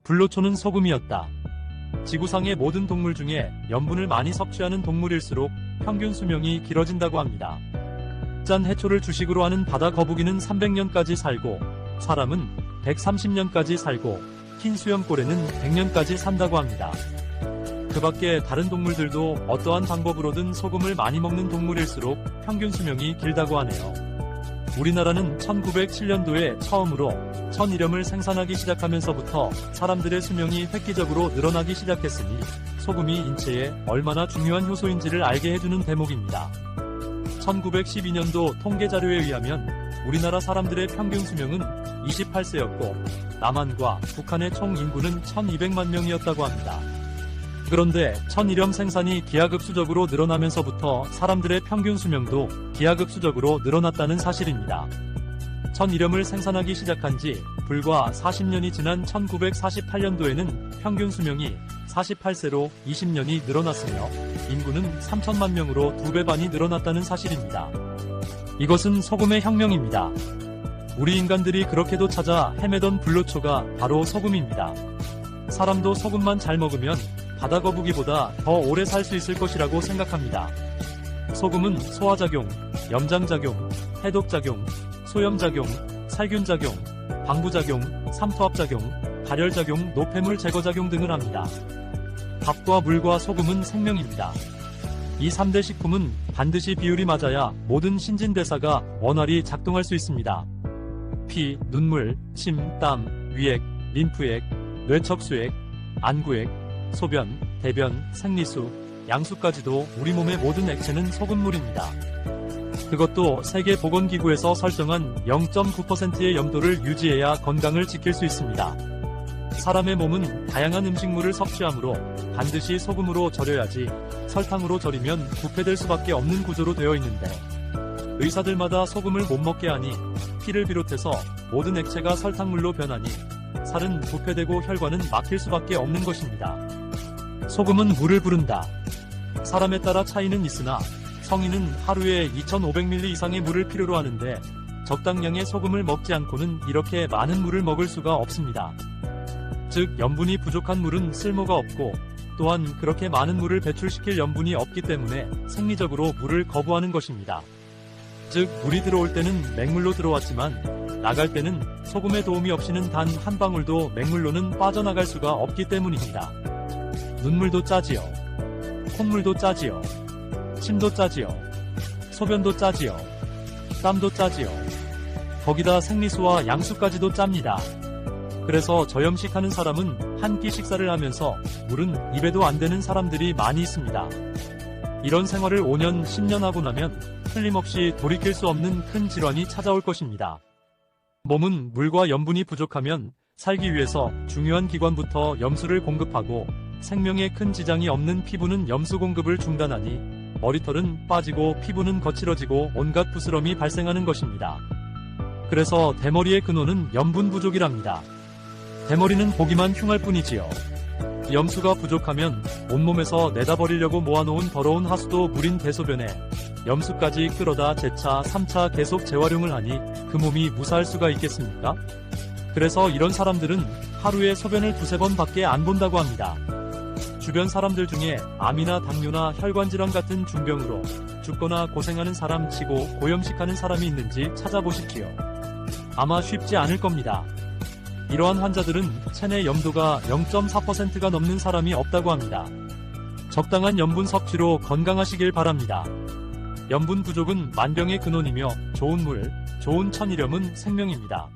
불로초는 소금이었다. 지구상의 모든 동물 중에 염분을 많이 섭취하는 동물일수록 평균 수명이 길어진다고 합니다. 짠 해초를 주식으로 하는 바다 거북이는 300년까지 살고, 사람은 130년까지 살고, 흰 수염고래는 100년까지 산다고 합니다. 그 밖에 다른 동물들도 어떠한 방법으로든 소금을 많이 먹는 동물일수록 평균 수명이 길다고 하네요. 우리나라는 1907년도에 처음으로 천일염을 생산하기 시작하면서부터 사람들의 수명이 획기적으로 늘어나기 시작했으니 소금이 인체에 얼마나 중요한 효소인지를 알게 해주는 대목입니다. 1912년도 통계자료에 의하면 우리나라 사람들의 평균 수명은 28세였고 남한과 북한의 총 인구는 1200만 명이었다고 합니다. 그런데 천일염 생산이 기하급수적으로 늘어나면서부터 사람들의 평균 수명도 기하급수적으로 늘어났다는 사실입니다. 천일염을 생산하기 시작한 지 불과 40년이 지난 1948년도에는 평균 수명이 48세로 20년이 늘어났으며 인구는 3천만 명으로 2배 반이 늘어났다는 사실입니다. 이것은 소금의 혁명입니다. 우리 인간들이 그렇게도 찾아 헤매던 불로초가 바로 소금입니다. 사람도 소금만 잘 먹으면 바다거북이보다 더 오래 살 수 있을 것이라고 생각합니다. 소금은 소화작용, 염장작용, 해독작용, 소염작용, 살균작용, 방부작용, 삼투압작용, 발열작용, 노폐물 제거작용 등을 합니다. 밥과 물과 소금은 생명입니다. 이 3대 식품은 반드시 비율이 맞아야 모든 신진대사가 원활히 작동할 수 있습니다. 피, 눈물, 침, 땀, 위액, 림프액, 뇌척수액, 안구액, 소변, 대변, 생리수, 양수까지도 우리 몸의 모든 액체는 소금물입니다. 그것도 세계보건기구에서 설정한 0.9%의 염도를 유지해야 건강을 지킬 수 있습니다. 사람의 몸은 다양한 음식물을 섭취하므로 반드시 소금으로 절여야지 설탕으로 절이면 부패될 수밖에 없는 구조로 되어 있는데 의사들마다 소금을 못 먹게 하니 피를 비롯해서 모든 액체가 설탕물로 변하니 살은 부패되고 혈관은 막힐 수밖에 없는 것입니다. 소금은 물을 부른다. 사람에 따라 차이는 있으나 성인은 하루에 2500ml 이상의 물을 필요로 하는데 적당량의 소금을 먹지 않고는 이렇게 많은 물을 먹을 수가 없습니다. 즉 염분이 부족한 물은 쓸모가 없고 또한 그렇게 많은 물을 배출시킬 염분이 없기 때문에 생리적으로 물을 거부하는 것입니다. 즉 물이 들어올 때는 맹물로 들어왔지만 나갈 때는 소금의 도움이 없이는 단 한 방울도 맹물로는 빠져나갈 수가 없기 때문입니다. 눈물도 짜지요. 콧물도 짜지요. 침도 짜지요. 소변도 짜지요. 땀도 짜지요. 거기다 생리수와 양수까지도 짭니다. 그래서 저염식하는 사람은 한 끼 식사를 하면서 물은 입에도 안 되는 사람들이 많이 있습니다. 이런 생활을 5년, 10년 하고 나면 틀림없이 돌이킬 수 없는 큰 질환이 찾아올 것입니다. 몸은 물과 염분이 부족하면 살기 위해서 중요한 기관부터 염수를 공급하고 생명에 큰 지장이 없는 피부는 염수 공급을 중단하니 머리털은 빠지고 피부는 거칠어지고 온갖 부스럼이 발생하는 것입니다. 그래서 대머리의 근원은 염분 부족이랍니다. 대머리는 보기만 흉할 뿐이지요. 염수가 부족하면 온몸에서 내다버리려고 모아놓은 더러운 하수도 물인 대소변에 염수까지 끌어다 재차 3차 계속 재활용을 하니 그 몸이 무사할 수가 있겠습니까? 그래서 이런 사람들은 하루에 소변을 2-3번 밖에 안 본다고 합니다. 주변 사람들 중에 암이나 당뇨나 혈관질환 같은 중병으로 죽거나 고생하는 사람 치고 고염식하는 사람이 있는지 찾아보십시오. 아마 쉽지 않을 겁니다. 이러한 환자들은 체내 염도가 0.4%가 넘는 사람이 없다고 합니다. 적당한 염분 섭취로 건강하시길 바랍니다. 염분 부족은 만병의 근원이며 좋은 물, 좋은 천일염은 생명입니다.